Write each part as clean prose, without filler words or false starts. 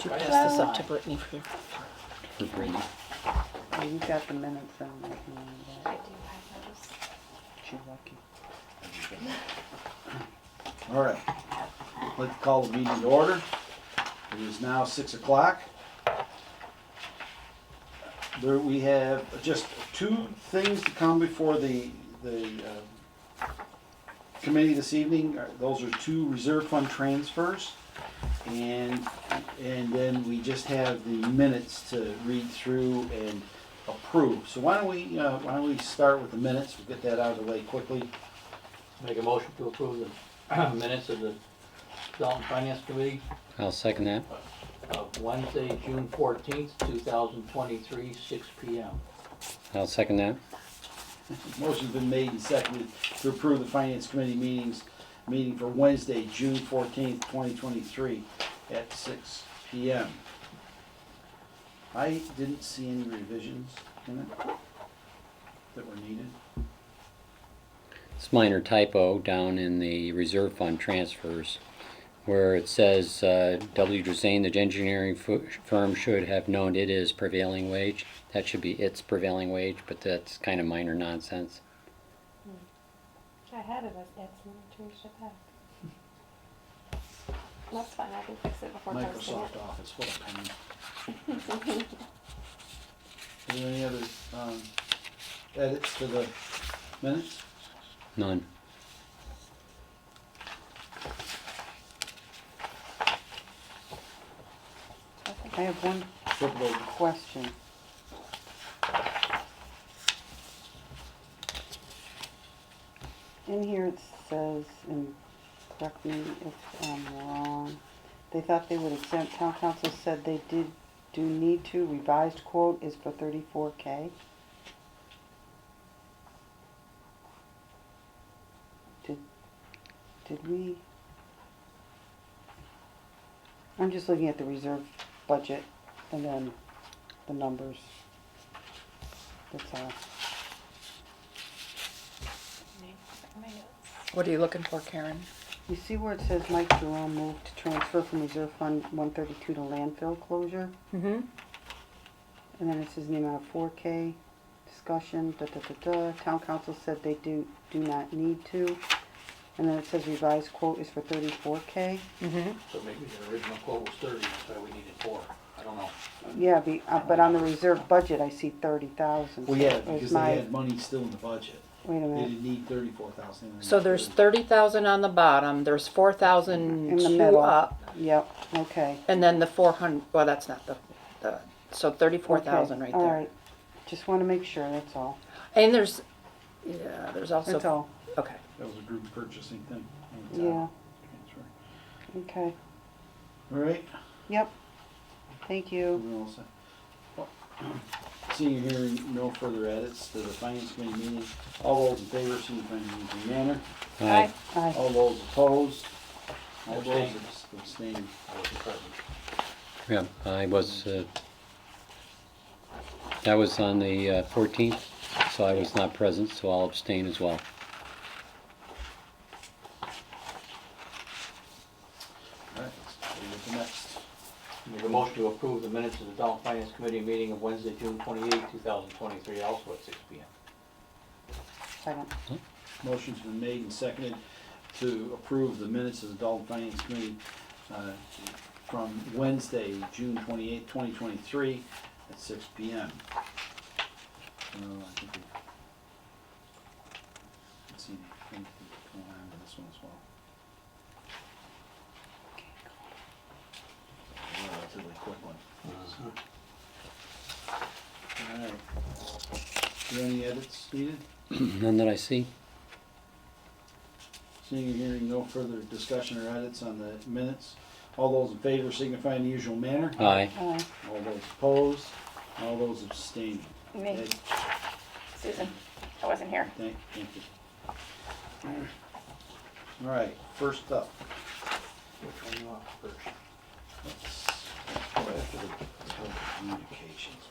you pass this up to Brittany for Brittany. Oh, you got the minutes on that. I do have those. You're lucky. All right, let's call the meeting to order. It is now 6 o'clock. There, we have just two things to come before the committee this evening. Those are two reserve fund transfers, and then we just have the minutes to read through and approve. So why don't we start with the minutes? We'll get that out of the way quickly. Make a motion to approve the minutes of the Dalton Finance Committee I'll second that. of Wednesday, June 14th, 2023, 6 p.m. I'll second that. Motion's been made and seconded to approve the Finance Committee meeting for Wednesday, June 14th, 2023 at 6 p.m. I didn't see any revisions in it that were needed. It's a minor typo down in the reserve fund transfers where it says W. Drazane, the engineering firm, should have known it is prevailing wage. That should be its prevailing wage, but that's kind of minor nonsense. I had it as Ed's, and I changed it back. That's fine, I can fix it before posting it. Microsoft Office, what a pain. Are there any other edits to the minutes? None. I have one Flip it over. question. In here it says, and correct me if I'm wrong, they thought they would exempt, town council said they do need to, revised quote is for $34K. Did we? I'm just looking at the reserve budget and then the numbers. That's all. What are you looking for, Karen? You see where it says Mike Jerome moved to transfer from reserve fund 132 to landfill closure? Mm-hmm. And then it says in the amount of 4K, discussion, town council said they do not need to. And then it says revised quote is for $34K. Mm-hmm. So maybe the original quote was 30, that's why we needed 4. I don't know. Yeah, but on the reserve budget I see 30,000. Well, yeah, So it was because my- they had money still in the budget. Wait a They minute. didn't need 34,000. So there's 30,000 on the bottom, there's 4,000 In the two middle. up, Yep, okay. and then the 400, well, that's not so 34,000 right Okay, there. all right. Just want to make sure, that's all. And there's also. That's all. Okay. That was a group purchasing thing. Yeah, Transfer. okay. All right. Yep. Thank you. We're all set. Well, seeing and hearing no further edits to the Finance Committee meeting, all those in favor, signify by using manner. Aye. Aye. All those opposed, all those Abstain. abstaining. I wasn't present. Yeah, I was. That was on the 14th, so I was not present, so I'll abstain as well. All right, let's go with the next. Make a motion to approve the minutes of the Dalton Finance Committee meeting of Wednesday, June 28th, 2023, also at 6 p.m. Second. Motion's been made and seconded to approve the minutes of the Dalton Finance Committee from Wednesday, June 28th, 2023 at 6 p.m. I think we let's see anything going on with this one as well. A relatively quick one. All right. Are there any edits needed? None that I see. Seeing and hearing no further discussion or edits on the minutes, all those in favor signify in the usual manner. Aye. Aye. All those opposed, all those abstaining. Me, Ed, Susan, I wasn't here. Thank you. All right, first up, Which one you want first? let's go after the telecommunications.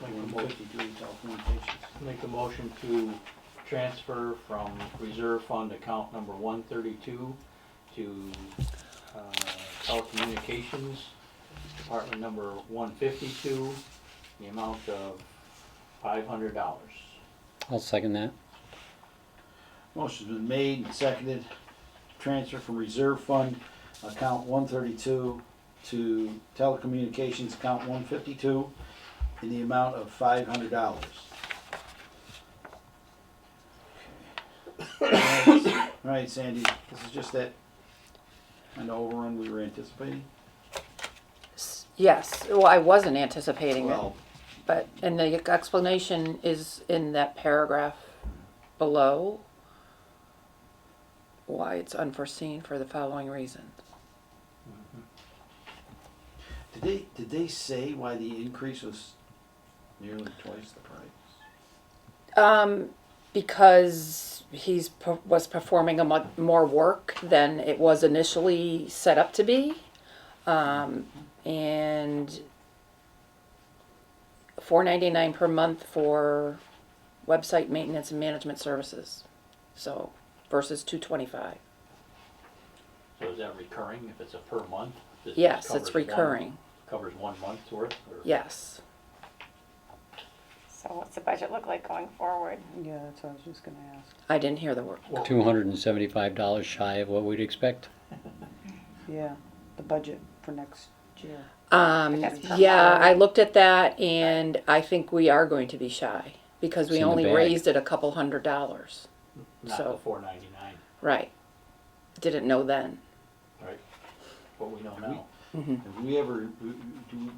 Make a The motion. 153 telecommunications. Make a motion to transfer from reserve fund account number 132 to telecommunications, department number 152, the amount of $500. I'll second that. Motion's been made and seconded. Transfer from reserve fund account 132 to telecommunications account 152 in the amount of $500. All right, Sandy, this is just that kind of overrun we were anticipating? Yes, well, I wasn't anticipating it, Well, but, and the explanation is in that paragraph below, why it's unforeseen for the following reasons. did they say why the increase was nearly twice the price? Because was performing more work than it was initially set up to be, and $4.99 per month for website maintenance and management services, so versus $225. So is that recurring if it's a per month? This Yes, covers it's recurring. Covers 1 month's worth? Or? Yes. So what's the budget look like going forward? Yeah, that's what I was just gonna ask. I didn't hear the word. Well, $275 shy of what we'd expect. Yeah, the budget for next year. That's per Yeah, month. I looked at that and I think we are going to be shy because It's we in the only bag. raised it a couple $100. Not So- the $4.99, Right. Didn't know then. right? What we know now. Have we ever,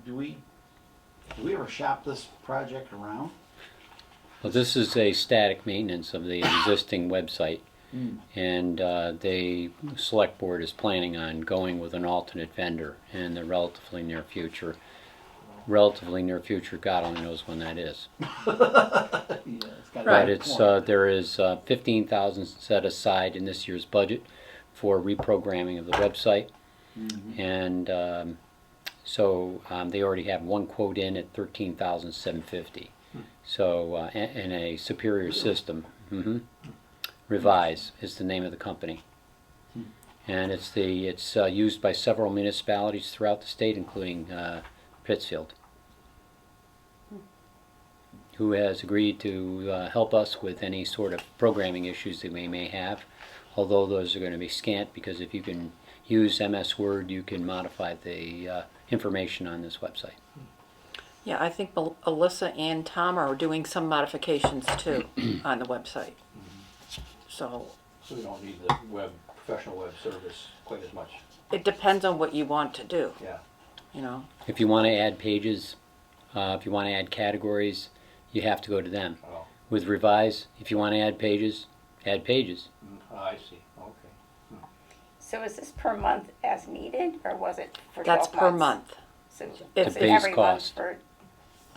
do we ever shop this project around? Well, this is a static maintenance of the existing website, and the select board is planning on going with an alternate vendor in the relatively near future. Relatively near future, God only knows when that is. Yeah, it's got a Right. But good it's point. there is $15,000 set aside in this year's budget for reprogramming of the website, and so they already have one quote in at $13,750. So in a superior system, Revise is the name of the company, and it's used by several municipalities throughout the state, including Pittsfield, who has agreed to help us with any sort of programming issues that we may have, although those are going to be scant because if you can use MS Word, you can modify the information on this website. Yeah, I think Alyssa and Tom are doing some modifications too on the website. So So we don't need the professional web service quite as much. it depends on what you want to do, Yeah. you know. If you want to add pages, if you want to add categories, you have to go to them. Oh, With Revise, if you want to add pages, add pages. I see. Okay. So is this per month as needed, or was it for 12 That's months? per month, So It's it's the base every cost. month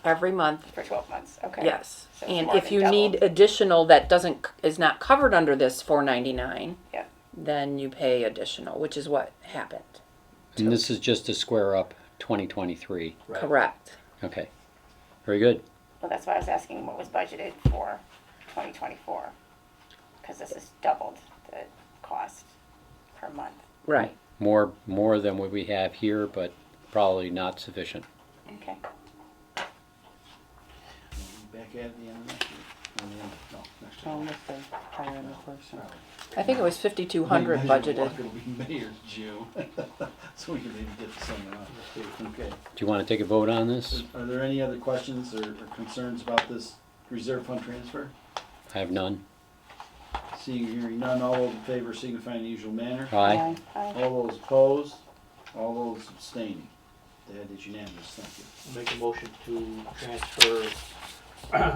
every month. for 12 months, okay. Yes, So it's and more if than you need doubled. additional that is not covered under this $4.99, Yeah. then you pay additional, which is what happened. And this is just to square up 2023. Right. Correct. Okay. Very good. Well, that's why I was asking what was budgeted for 2024, because this has doubled the cost per month. Right. More than what we have here, but probably not sufficient. Okay. Back at the end of next year. Or the end- no, next year. Unless they hire a new person. I think it was 5,200 budgeted. It'll be May or June, so we can maybe get to something else. Okay. Do you want to take a vote on this? Are there any other questions or concerns about this reserve fund transfer? I have none. Seeing or hearing none, all those in favor signify in the usual manner. Aye. Aye. All those opposed, all those abstaining. That is unanimous, thank you. Make a motion to transfer,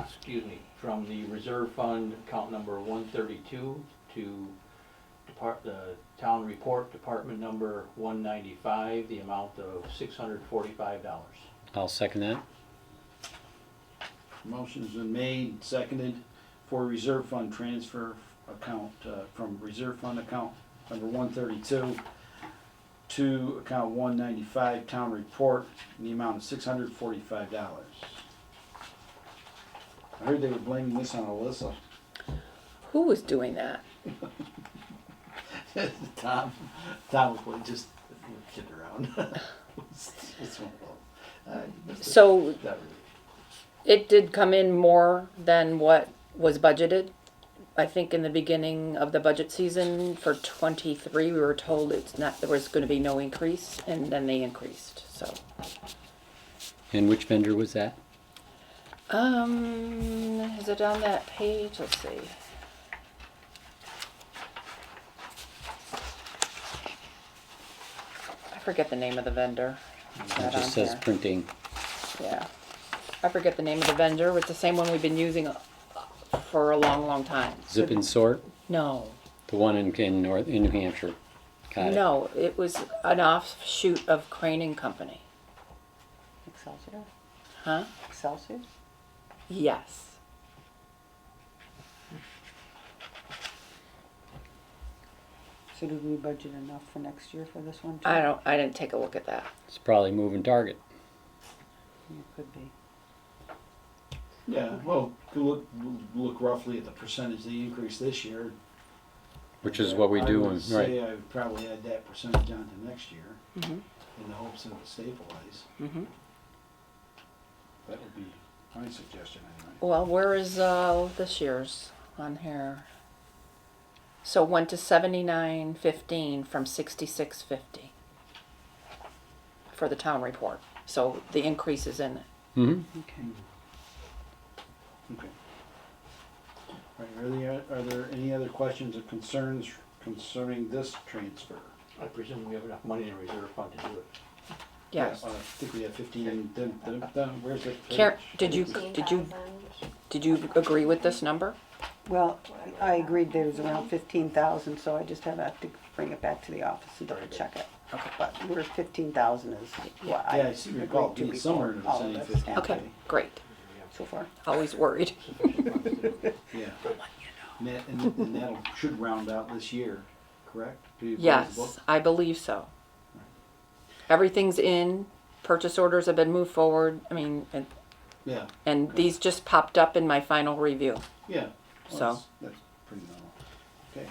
excuse me, from the reserve fund account number 132 to the town report department number 195, the amount of $645. I'll second that. Motion's been made, seconded for reserve fund transfer account, from reserve fund account number 132 to account 195, town report, in the amount of $645. I heard they were blaming this on Alyssa. Who was doing that? Tom was just Kidding around. It's one of those. I missed it. So Not really. it did come in more than what was budgeted. I think in the beginning of the budget season for 23, we were told there was going to be no increase, and then they increased. So, And which vendor was that? is it on that page? Let's see. I forget the name of the vendor. It's It not just on says here. printing. Yeah. I forget the name of the vendor. It's the same one we've been using for a long, long time. Zip and Sort, No. the one in New Hampshire. Got it. No, it was an offshoot of Crane and Company. Excelsior? Huh? Excelsior? Yes. So did we budget enough for next year for this one too? I didn't take a look at that. It's probably moving target. It could be. Yeah, well, look roughly at the percentage they increased this year. Which is what we do, I would right? say I would probably add that percentage on to next year Mm-hmm. in the hopes that it would stabilize. Mm-hmm. That would be my suggestion anyway. Well, where is this year's on here? So it went to 79.15 from 66.50 for the town report. So the increase is in it. Mm-hmm. Okay. Okay. All right, are there any other questions or concerns concerning this transfer? I presume we have enough money in the reserve fund to do it. Yes. I think we have 15, then where's it? Karen, did you agree with this number? Well, I agreed there was around 15,000, so I just have to bring it back to the office and double check it. Okay. But we're 15,000 is what I Yeah, I see recall agreed to being somewhere before in the all of vicinity this of 15. happened Okay, great. so far. Always worried. Yeah. And that'll, should round out this year, correct? Do you close the Yes, book? I believe so. Everything's in. Purchase orders have been moved forward. I mean, Yeah, and these just popped up in my final review. yeah. Well, So. That's pretty normal. Okay.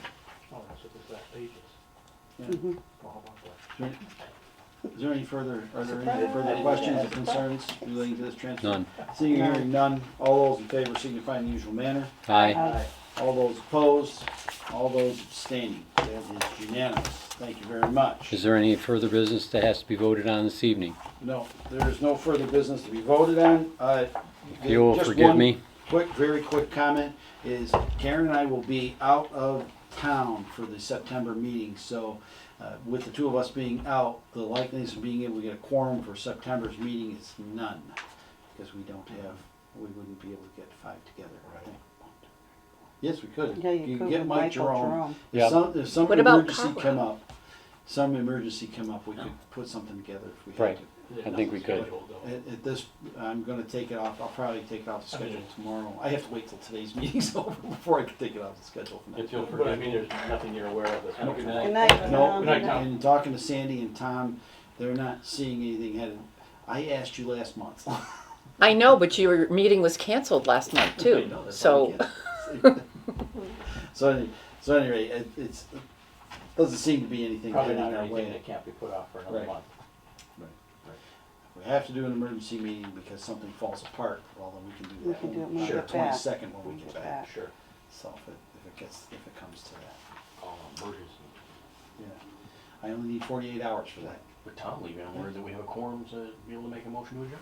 Oh, that's what this last page is. Yeah. Mhm. Oh, how about that? Is there any further, are there any further questions or concerns relating to this transfer? None. Seeing and hearing none, all those in favor signify in the usual manner. Aye. All those opposed, all those abstaining. That is unanimous. Thank you very much. Is there any further business that has to be voted on this evening? No, there is no further business to be voted on. If you will just forgive one me. Very quick comment is Karen and I will be out of town for the September meeting, so with the two of us being out, the likeliness of being able to get a quorum for September's meeting is none, because we wouldn't be able to get 5 together, I think. Yes, we could. Yeah, you can could get with Mike Michael Jerome. Yeah. If some What about emergency Carla? come up, we could put something together if we had Right. to. I think we could. Scheduled, though. At this, I'm gonna take it off, I'll probably take it off the schedule tomorrow. I have to wait till today's meeting's over before I can take it off the schedule for If next you'll week. forgive me, there's nothing you're aware of that's. Nope. Good Good night. night. No, Tom. Good night, Tom. and talking to Sandy and Tom, they're not seeing anything. I asked you last month. I know, but your meeting was canceled last month I too. know, that's So, all I get. So anyway, it doesn't seem to be anything Probably getting not our anything way. that can't be put off for another Right. month. We have to do an emergency meeting because something falls apart, well, then we can do We that. can do it when we on get the back. 22nd when we get back. Sure. So if it comes to that, Emergency. yeah. I only need 48 hours for that. With Tom leaving, I'm worried that we have a quorum to be able to make a motion to adjourn.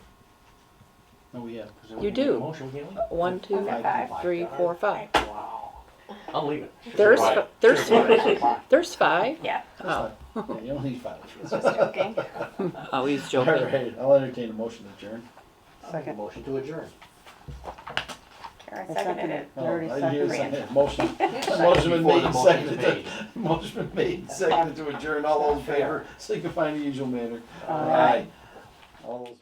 No, we have. 'Cause then You we can make do. a motion, we can't leave. 1, 2, Okay, 5. 3, 4, 5. Wow. I'm leaving. There's Right. there's 5. Yeah, Oh, Yeah, you only need 5. just joking. oh, he's All joking. right, I'll entertain a motion to adjourn. Second. Motion to adjourn. Karen I seconded it. I already I didn't hear a seconded. second. Motion been Before made the and motion's seconded. made. Motion been made and seconded to adjourn. All those in favor, so you can find the usual manner. Aye. All those.